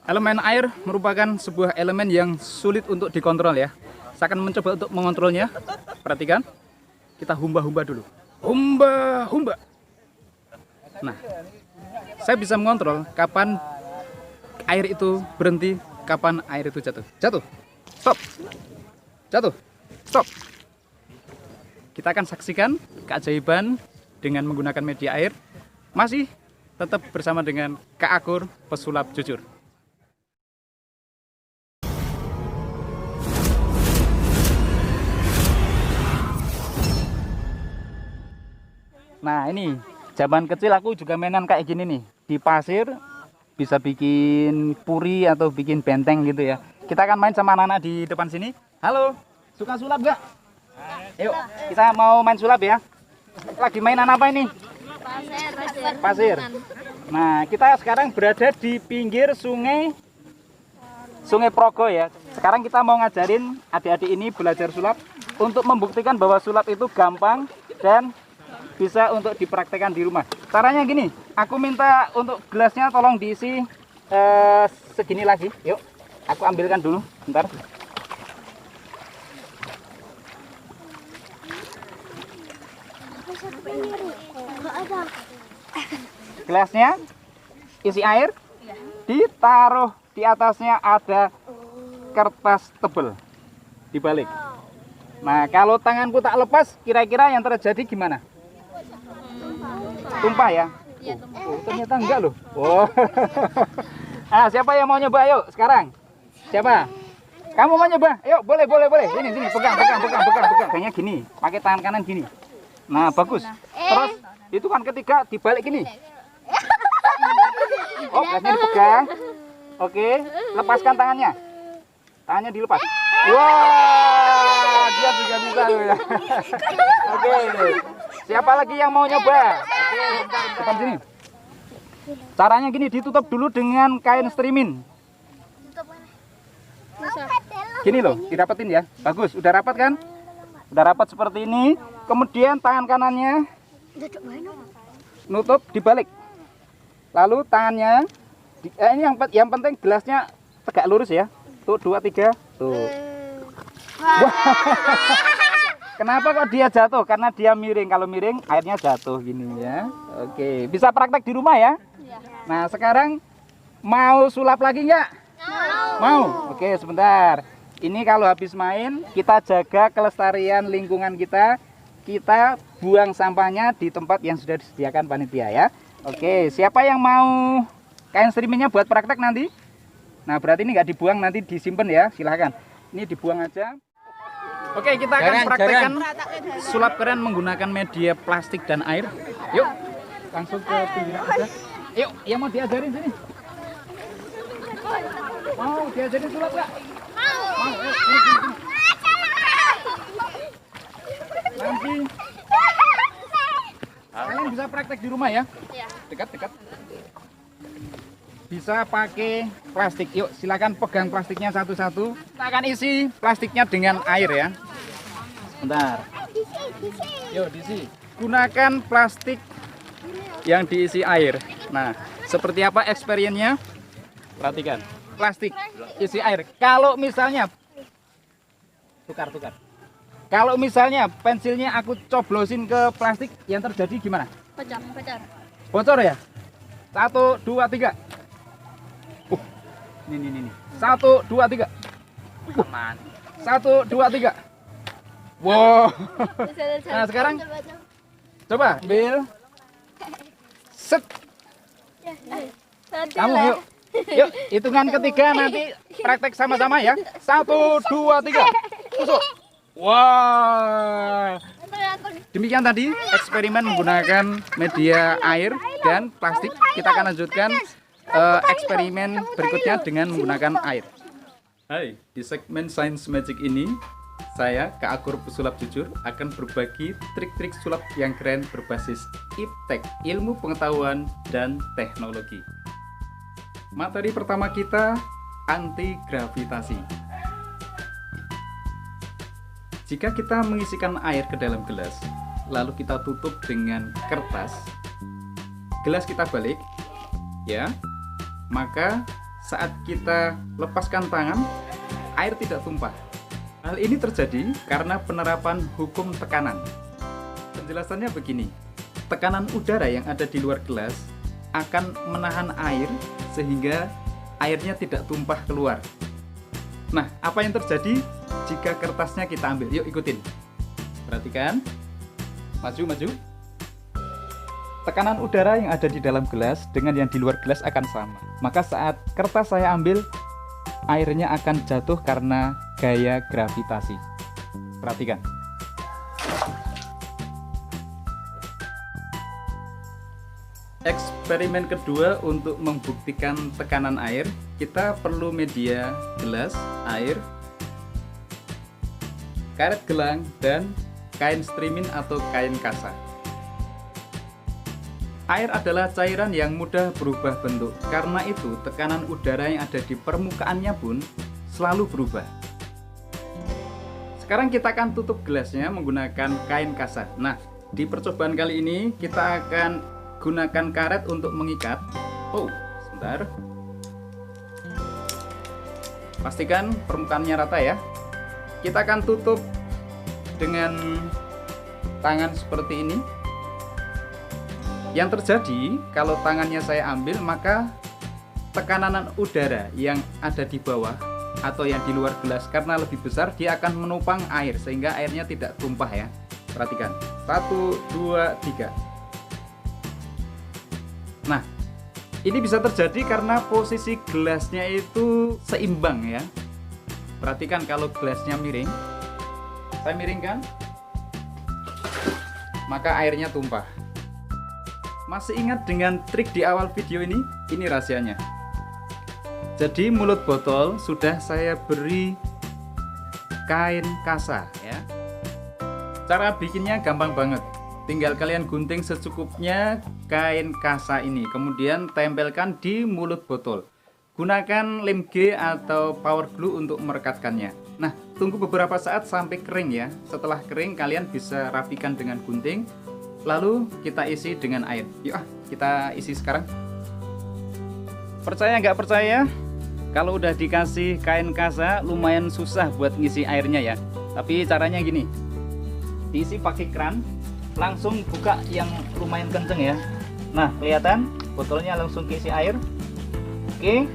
Elemen air merupakan sebuah elemen yang sulit untuk dikontrol ya. Saya akan mencoba untuk mengontrolnya. Perhatikan, kita humba-humba dulu. Humba-humba. Nah, saya bisa mengontrol kapan air itu berhenti, kapan air itu jatuh. Jatuh, stop. Jatuh, stop. Kita akan saksikan keajaiban dengan menggunakan media air. Masih tetap bersama dengan Kak Akur, pesulap jujur. Nah ini, zaman kecil aku juga mainan kayak gini nih. Di pasir, bisa bikin puri atau bikin benteng gitu ya. Kita akan main sama anak-anak di depan sini. Halo, suka sulap gak? Yuk, kita mau main sulap ya. Lagi mainan apa ini? Pasir. Nah, kita sekarang berada di pinggir Sungai Progo ya. Sekarang kita mau ngajarin adik-adik ini belajar sulap untuk membuktikan bahwa sulap itu gampang dan bisa untuk dipraktekkan di rumah. Caranya gini, aku minta untuk gelasnya tolong diisi segini lagi. Yuk, aku ambilkan dulu, bentar. Gelasnya isi air, ditaruh di atasnya ada kertas tebal dibalik. Nah, kalau tanganku tak lepas, kira-kira yang terjadi gimana? Tumpah ya? Oh, ternyata enggak loh. Oh. Ah, siapa yang mau nyoba? Ayo sekarang. Siapa? Kamu mau nyoba? Ayo, boleh. Sini, pegang. Pegangnya gini, pakai tangan kanan gini. Nah, bagus. Terus itu kan ketiga dibalik gini. Oh, gasnya dipegang. Oke, lepaskan tangannya. Tangannya dilepas. Wah, dia juga bisa loh ya. Oke. Siapa lagi yang mau nyoba? Oke, depan sini. Caranya gini, ditutup dulu dengan kain strimin. Gini loh, dirapetin ya. Bagus, udah rapat kan? Udah rapat seperti ini. Kemudian tangan kanannya nutup dibalik. Lalu tangannya ini yang penting gelasnya tegak lurus ya. Tuh, 2, 3. Tuh. Wah. Kenapa kok dia jatuh? Karena dia miring. Kalau miring, airnya jatuh gini ya. Oke, bisa praktek di rumah ya? Nah, sekarang mau sulap lagi nggak? Mau. Oke, sebentar. Ini kalau habis main, kita jaga kelestarian lingkungan kita. Kita buang sampahnya di tempat yang sudah disediakan panitia ya. Oke, siapa yang mau kain striminnya buat praktek nanti? Nah, berarti ini nggak dibuang, nanti disimpan ya. Silahkan. Ini dibuang aja. Oke, kita akan praktekkan sulap keren menggunakan media plastik dan air. Yuk, langsung ke pinggiran aja. Yuk, yang mau diajarin sini. Mau diajarin sulap nggak? Mau. Sini. Nanti kalian bisa praktek di rumah ya. Dekat. Bisa pakai plastik. Yuk, silakan pegang plastiknya satu-satu. Kita akan isi plastiknya dengan air ya. Bentar. Yuk, diisi. Gunakan plastik yang diisi air. Nah, seperti apa experience-nya? Perhatikan. Plastik isi air. Kalau misalnya tukar. Kalau misalnya pensilnya aku coblosin ke plastik, yang terjadi gimana? Bocor ya? 1, 2, 3. Ini. 1, 2, 3. Aman. 1, 2, 3. Wow. Nah, sekarang coba, Bill. Set. Kamu yuk, hitungan ketiga nanti praktek sama-sama ya. 1, 2, 3. Tusuk. Wah. Demikian tadi eksperimen menggunakan media air dan plastik. Kita akan lanjutkan eksperimen berikutnya dengan menggunakan air. Hai, di segmen Science Magic ini saya, Kak Akur pesulap jujur, akan berbagi trik-trik sulap yang keren berbasis iptek, ilmu pengetahuan dan teknologi. Materi pertama kita, anti gravitasi. Jika kita mengisikan air ke dalam gelas, lalu kita tutup dengan kertas, gelas kita balik, ya, maka saat kita lepaskan tangan, air tidak tumpah. Hal ini terjadi karena penerapan hukum tekanan. Penjelasannya begini, tekanan udara yang ada di luar gelas akan menahan air sehingga airnya tidak tumpah keluar. Nah, apa yang terjadi jika kertasnya kita ambil? Yuk ikutin. Perhatikan. Maju. Tekanan udara yang ada di dalam gelas dengan yang di luar gelas akan sama. Maka saat kertas saya ambil, airnya akan jatuh karena gaya gravitasi. Perhatikan. Eksperimen kedua untuk membuktikan tekanan air, kita perlu media gelas, air, karet gelang, dan kain streaming atau kain kasa. Air adalah cairan yang mudah berubah bentuk, karena itu tekanan udara yang ada di permukaannya pun selalu berubah. Sekarang kita akan tutup gelasnya menggunakan kain kasa. Nah, di percobaan kali ini kita akan gunakan karet untuk mengikat. Oh, sebentar. Pastikan permukaannya rata ya. Kita akan tutup dengan tangan seperti ini. Yang terjadi kalau tangannya saya ambil, maka tekanan udara yang ada di bawah atau yang di luar gelas karena lebih besar, dia akan menopang air sehingga airnya tidak tumpah ya. Perhatikan. 1, 2, 3. Nah, ini bisa terjadi karena posisi gelasnya itu seimbang ya. Perhatikan kalau gelasnya miring, saya miringkan, maka airnya tumpah. Masih ingat dengan trik di awal video ini? Ini rahasianya. Jadi mulut botol sudah saya beri kain kasa ya. Cara bikinnya gampang banget. Tinggal kalian gunting secukupnya kain kasa ini, kemudian tempelkan di mulut botol. Gunakan lem G atau power glue untuk merekatkannya. Nah, tunggu beberapa saat sampai kering ya. Setelah kering, kalian bisa rapikan dengan gunting. Lalu kita isi dengan air. Yuk kita isi sekarang. Percaya nggak percaya? Kalau udah dikasih kain kasa, lumayan susah buat ngisi airnya ya. Tapi caranya gini, diisi pakai keran. Langsung buka yang lumayan kenceng ya. Nah, kelihatan botolnya langsung keisi air. Oke.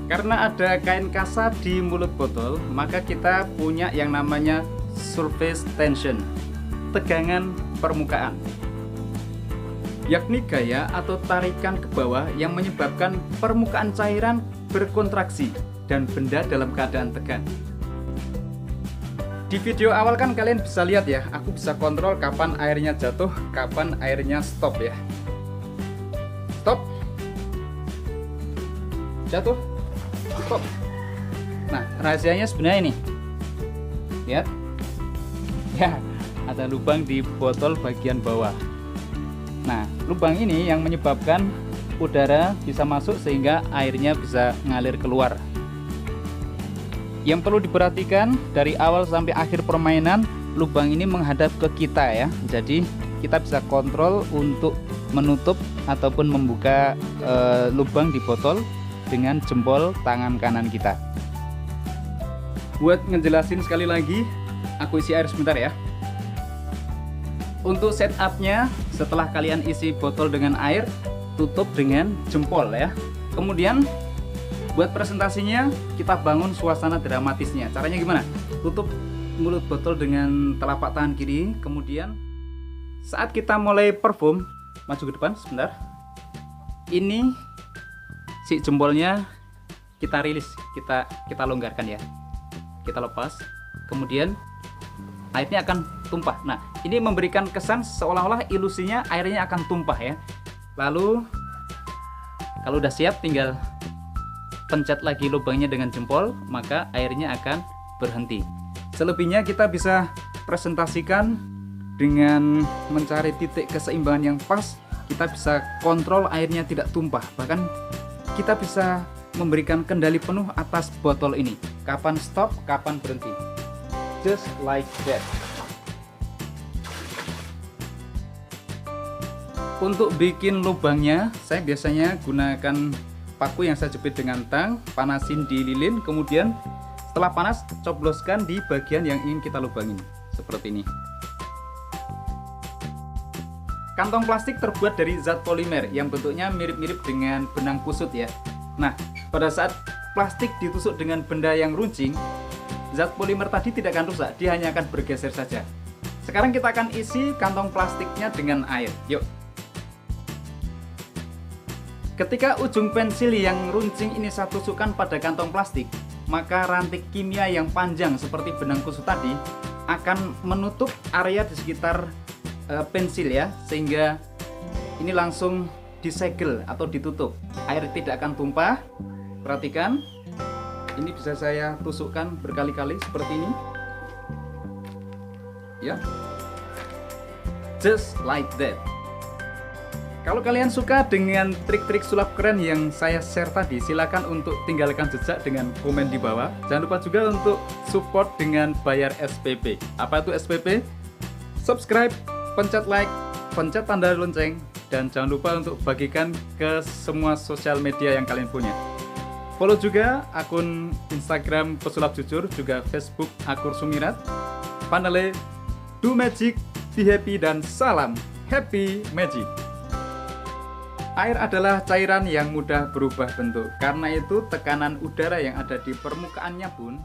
Karena ada kain kasa di mulut botol, maka kita punya yang namanya surface tension, tegangan permukaan, yakni gaya atau tarikan ke bawah yang menyebabkan permukaan cairan berkontraksi dan benda dalam keadaan tegang. Di video awal kan kalian bisa lihat ya, aku bisa kontrol kapan airnya jatuh, kapan airnya stop ya. Stop. Jatuh. Stop. Nah, rahasianya sebenarnya ini. Lihat. Ya, ada lubang di botol bagian bawah. Nah, lubang ini yang menyebabkan udara bisa masuk sehingga airnya bisa ngalir keluar. Yang perlu diperhatikan dari awal sampai akhir permainan, lubang ini menghadap ke kita ya. Jadi kita bisa kontrol untuk menutup ataupun membuka lubang di botol dengan jempol tangan kanan kita. Buat ngejelasin sekali lagi, aku isi air sebentar ya. Untuk setupnya, setelah kalian isi botol dengan air, tutup dengan jempol ya. Kemudian buat presentasinya, kita bangun suasana dramatisnya. Caranya gimana? Tutup mulut botol dengan telapak tangan kiri. Kemudian saat kita mulai perform, maju ke depan sebentar. Ini si jempolnya kita rilis, kita longgarkan ya. Kita lepas. Kemudian airnya akan tumpah. Nah, ini memberikan kesan seolah-olah ilusinya airnya akan tumpah ya. Lalu kalau udah siap, tinggal pencet lagi lubangnya dengan jempol, maka airnya akan berhenti. Selebihnya kita bisa presentasikan dengan mencari titik keseimbangan yang pas. Kita bisa kontrol airnya tidak tumpah, bahkan kita bisa memberikan kendali penuh atas botol ini. Kapan stop, kapan berhenti. Just like that. Untuk bikin lubangnya, saya biasanya gunakan paku yang saya jepit dengan tang, panasin di lilin, kemudian setelah panas cobloskan di bagian yang ingin kita lubangin seperti ini. Kantong plastik terbuat dari zat polimer yang bentuknya mirip-mirip dengan benang kusut ya. Nah, pada saat plastik ditusuk dengan benda yang runcing, zat polimer tadi tidak akan rusak, dia hanya akan bergeser saja. Sekarang kita akan isi kantong plastiknya dengan air. Yuk. Ketika ujung pensil yang runcing ini saya tusukkan pada kantong plastik, maka rantik kimia yang panjang seperti benang kusut tadi akan menutup area di sekitar pensil ya, sehingga ini langsung disegel atau ditutup. Air tidak akan tumpah. Perhatikan, ini bisa saya tusukkan berkali-kali seperti ini ya, just like that. Kalau kalian suka dengan trik-trik sulap keren yang saya share tadi, silakan untuk tinggalkan jejak dengan komen di bawah. Jangan lupa juga untuk support dengan bayar SPP. Apa itu SPP? Subscribe, pencet like, pencet tanda lonceng, dan jangan lupa untuk bagikan ke semua sosial media yang kalian punya. Follow juga akun Instagram Pesulap Jujur, juga Facebook Akur Sumirat. Panele, do magic, be happy, dan salam happy magic. Air adalah cairan yang mudah berubah bentuk. Karena itu tekanan udara yang ada di permukaannya pun